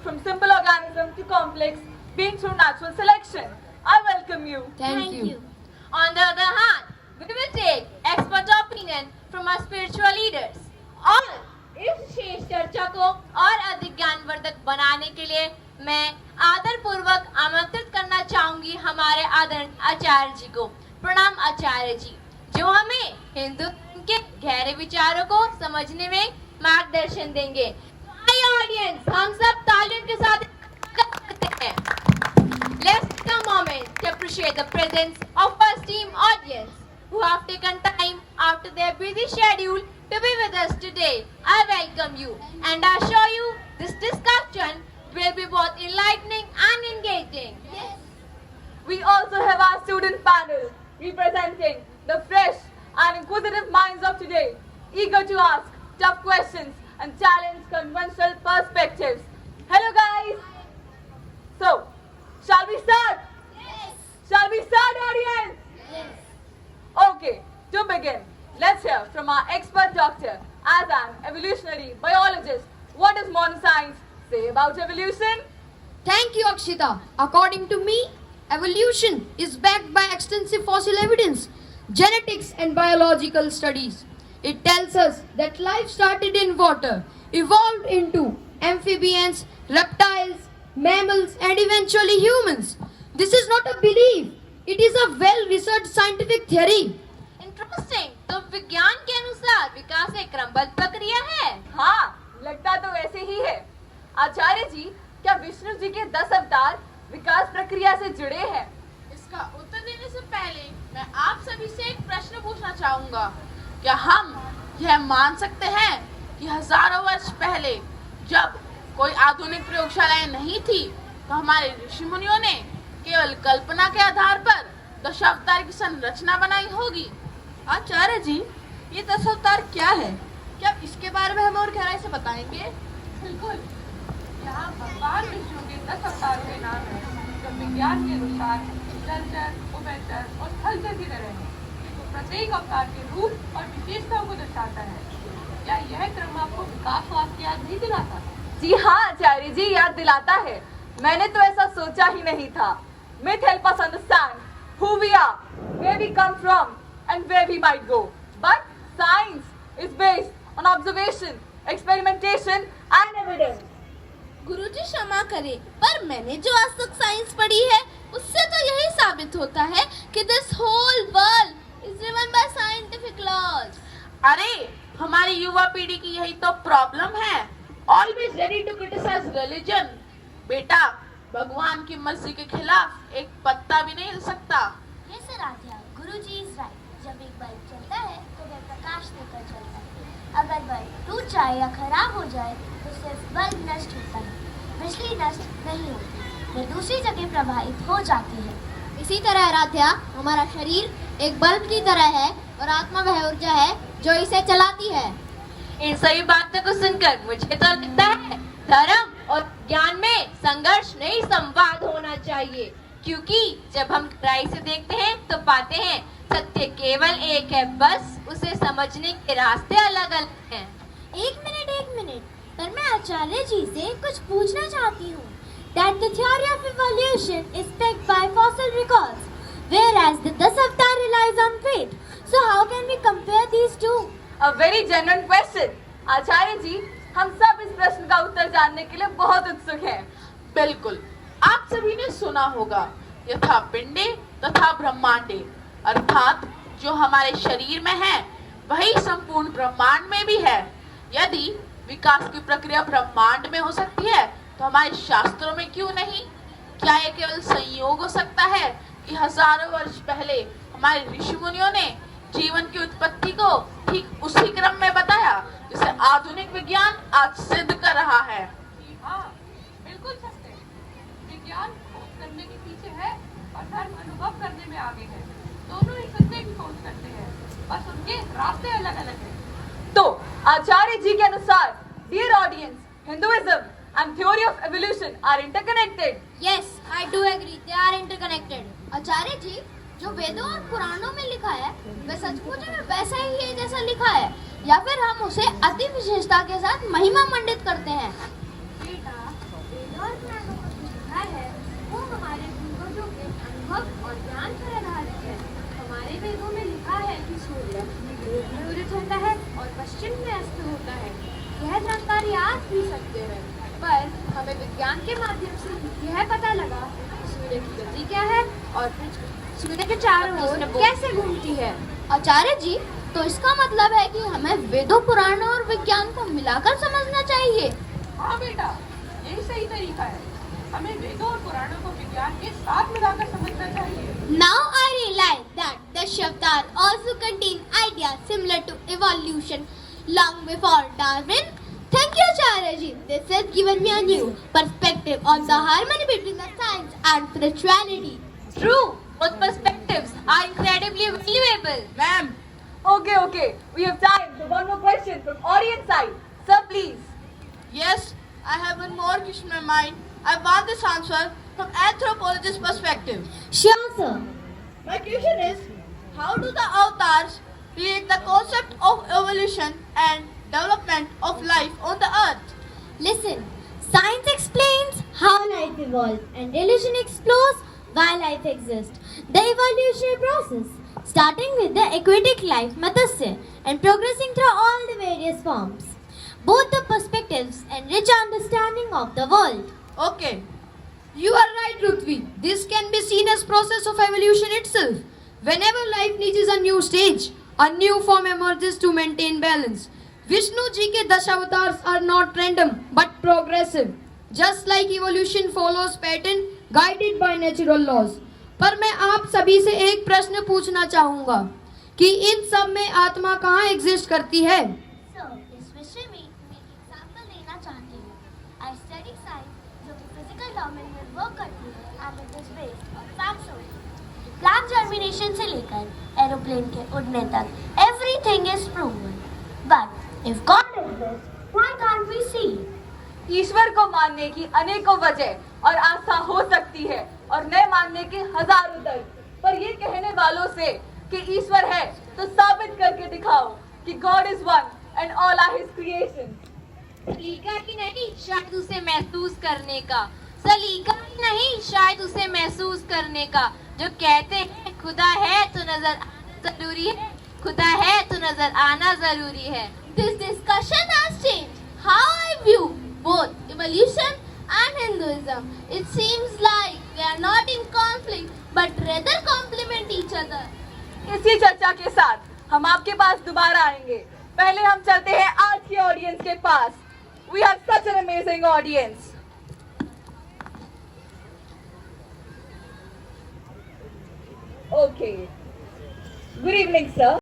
From simple organism to complex, being through natural selection. I welcome you. Thank you. On the other hand, we will take expert opinion from our spiritual leaders. और इस विशेष चर्चा को और अधिक ज्ञानवर्धक बनाने के लिए मैं आदरपूर्वक आमंत्रित करना चाहूंगी हमारे आदरणीय आचार्य जी को। प्रणाम आचार्य जी, जो हमें हिंदू के गहरे विचारों को समझने में मार्गदर्शन देंगे। हाय ऑडियंस, हम सब तालियों के साथ करते हैं। Let's take a moment to appreciate the presence of our esteemed audience who have taken time after their busy schedule to be with us today. I welcome you and assure you this discussion will be both enlightening and engaging. Yes. We also have our student panel representing the fresh and inquisitive minds of today, eager to ask tough questions and challenge conventional perspectives. Hello guys! So, shall we start? Yes. Shall we start, audience? Yes. Okay, to begin, let's hear from our expert doctor. As an evolutionary biologist, what does modern science say about evolution? Thank you, Akshita. According to me, evolution is backed by extensive fossil evidence, genetics, and biological studies. It tells us that life started in water, evolved into amphibians, reptiles, mammals, and eventually humans. This is not a belief, it is a well-researched scientific theory. Interesting. तो विज्ञान के अनुसार विकास एक क्रमबद्ध प्रक्रिया है। हाँ, लगता तो वैसे ही है। आचार्य जी, क्या विष्णु जी के 10 अवतार विकास प्रक्रिया से जुड़े हैं? इसका उत्तर देने से पहले मैं आप सभी से एक प्रश्न पूछना चाहूंगा। क्या हम यह मान सकते हैं कि हजारों वर्ष पहले जब कोई आधुनिक प्रयोगशालाएं नहीं थी तो हमारे ऋषि मुनियों ने केवल कल्पना के आधार पर दशावतार की संरचना बनाई होगी? आचार्य जी, ये 10 अवतार क्या है? क्या इसके बारे में हमें और गहराई से बताएंगे? बिल्कुल, यहाँ भगवान विष्णु के 10 अवतारों के नाम है जो विज्ञान के अनुसार जलचर, उभयचर और स्थलचर की तरह है। तो प्रत्येक अवतार के रूप और विशेषताओं को दर्शाता है। क्या यह क्रम आपको विकासवाद की याद नहीं दिलाता? जी हाँ आचार्य जी, याद दिलाता है। मैंने तो ऐसा सोचा ही नहीं था। Myth help us understand who we are, where we come from, and where we might go. But science is based on observation, experimentation, and evidence. गुरुजी क्षमा करें, पर मैंने जो आज तक साइंस पढ़ी है उससे तो यही साबित होता है कि this whole world is driven by scientific laws. अरे, हमारी युवा पीढ़ी की यही तो प्रॉब्लम है। Always ready to criticise religion. बेटा, भगवान की मर्जी के खिलाफ एक पत्ता भी नहीं हिल सकता। Yes, Aradhya, Guruji is right. जब एक बल्ब चलता है तो वह प्रकाश देकर चलता है। अगर बल्ब टूट जाए या खराब हो जाए तो सिर्फ बल्ब नष्ट होता है, बिजली नष्ट नहीं होती, वह दूसरी जगह प्रवाहित हो जाती है। इसी तरह आराध्या, हमारा शरीर एक बल्ब की तरह है और आत्मा वह ऊर्जा है जो इसे चलाती है। इन सभी बातों को सुनकर मुझे तो लगता है धर्म और ज्ञान में संघर्ष नहीं, संवाद होना चाहिए। क्योंकि जब हम गहराई से देखते हैं तो पाते हैं सत्य केवल एक है, बस उसे समझने के रास्ते अलग अलग हैं। एक मिनट, पर मैं आचार्य जी से कुछ पूछना चाहती हूँ। That the theory of evolution is backed by fossil records, whereas the Dasavatara relies on faith. So how can we compare these two? A very genuine question. आचार्य जी, हम सब इस प्रश्न का उत्तर जानने के लिए बहुत उत्सुक हैं। बिल्कुल, आप सभी ने सुना होगा यथा पिंडे तथा ब्रह्मांडे, अर्थात जो हमारे शरीर में है वही संपूर्ण ब्रह्मांड में भी है। यदि विकास की प्रक्रिया ब्रह्मांड में हो सकती है तो हमारे शास्त्रों में क्यों नहीं? क्या यह केवल संयोग हो सकता है कि हजारों वर्ष पहले हमारे ऋषि मुनियों ने जीवन की उत्पत्ति को ठीक उसी क्रम में बताया जिसे आधुनिक विज्ञान आज सिद्ध कर रहा है? हाँ, बिल्कुल सत्य। विज्ञान खोज करने के पीछे है और धर्म अनुभव करने में आगे है। दोनों ही सत्य की खोज करते हैं, बस उनके रास्ते अलग अलग हैं। तो आचार्य जी के अनुसार, dear audience, Hinduism and theory of evolution are interconnected. Yes, I do agree. They are interconnected. आचार्य जी, जो वेदों और पुराणों में लिखा है वह सचमुच में वैसा ही है जैसा लिखा है, या फिर हम उसे अति विशेषता के साथ महिमा मंडित करते हैं? बेटा, हमें विज्ञान के माध्यम से यह पता लगा कि सूर्य की गति क्या है और पृथ्वी सूर्य के चारों ओर कैसे घूमती है। आचार्य जी, तो इसका मतलब है कि हमें वेदों, पुराणों और विज्ञान को मिलाकर समझना चाहिए। हाँ बेटा, यही सही तरीका है। हमें वेदों और पुराणों को विज्ञान के साथ मिलाकर समझना चाहिए। Now I realize that the Shavtar also contain ideas similar to evolution long before Darwin. Thank you, Acharya ji. This has given me a new perspective on the harmony between the science and spirituality. True, both perspectives are incredibly valuable. Ma'am, Okay. We have time for one more question from audience side. Sir, please. yes, I have one more question in my mind. I want this answer from anthropologist perspective. Sure, sir. My question is, how do the avatars relate the concept of evolution and development of life on the earth? Listen, science explains how life evolved and religion explores why life exists. The evolutionary process, starting with the aquatic life Matsya and progressing through all the various forms. Both the perspectives enrich understanding of the world. Okay, you are right, Prithvi. This can be seen as process of evolution itself. Whenever life reaches a new stage, a new form emerges to maintain balance. Vishnu ji ke 10 avatars are not random but progressive. Just like evolution follows pattern guided by natural laws. पर मैं आप सभी से एक प्रश्न पूछना चाहूँगा कि इन सब में आत्मा कहाँ एग्जिस्ट करती है? So, इस विषय में मैं एक एग्जाम्पल देना चाहती हूँ। I study science जो कि फिजिकल डोमेन में वर्क करती है and it is based on facts only. Plant germination से लेकर एरोप्लेन के उड़ने तक everything is proven. But if God exists, why can't we see? ईश्वर को मानने की अनेकों वजह और आस्था हो सकती है और न मानने के हजारों दर्द, पर ये कहने वालों से कि ईश्वर है तो साबित करके दिखाओ कि God is one and all are his creations. सलीका ही नहीं, शायद उसे महसूस करने का। सलीका ही नहीं, शायद उसे महसूस करने का। जो कहते हैं खुदा है तो नजर आना जरूरी है, खुदा है तो नजर आना जरूरी है। This discussion has changed how I view both evolution and Hinduism. It seems like they are not in conflict but rather complement each other. इसी चर्चा के साथ हम आपके पास दोबारा आएंगे। पहले हम चलते हैं आज की ऑडियंस के पास। We have such an amazing audience. Okay. Good evening, sir.